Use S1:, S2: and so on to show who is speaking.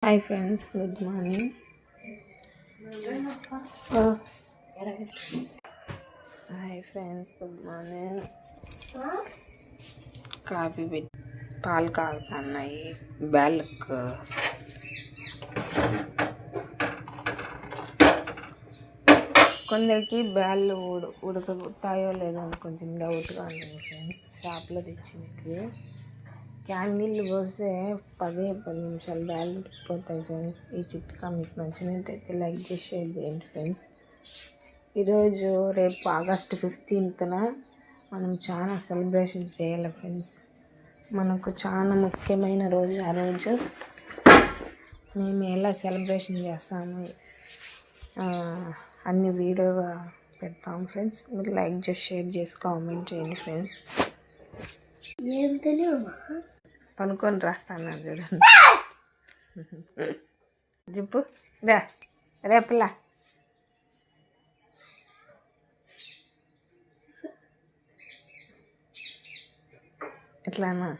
S1: Hi friends, good morning. Hi friends, good morning. Coffee పెట్టి పాలు కాగుతున్నాయి. బ్యాల్క్ కొందరికి బ్యాళ్ళు ఉడకతాయో లేదో అని కొంచెం డౌట్గా ఉంటుంది ఫ్రెండ్స్. షాప్లో తెచ్చినట్టు క్యాండిల్ పోస్తే 10 నిమిషాలు బ్యాల్ ఉడికిపోతాయి ఫ్రెండ్స్. ఈ చిట్కా మీకు నచ్చినట్టయితే లైక్ చేసి షేర్ చేయండి ఫ్రెండ్స్. ఈరోజు రేపు ఆగస్ట్ 15th మనం చాలా సెలబ్రేషన్ చేయాలి ఫ్రెండ్స్. మనకు చాలా ముఖ్యమైన రోజు. ఆ రోజు మేము ఎలా సెలబ్రేషన్ చేస్తాము అన్ని వీడియోగా పెడతాం ఫ్రెండ్స్. మీరు లైక్ చేసి షేర్ చేసి కామెంట్ చేయండి ఫ్రెండ్స్. ఏం తెలియమా పనుకొని రాస్తాను చూడండి. చెప్పు రేపులా ఎట్లానా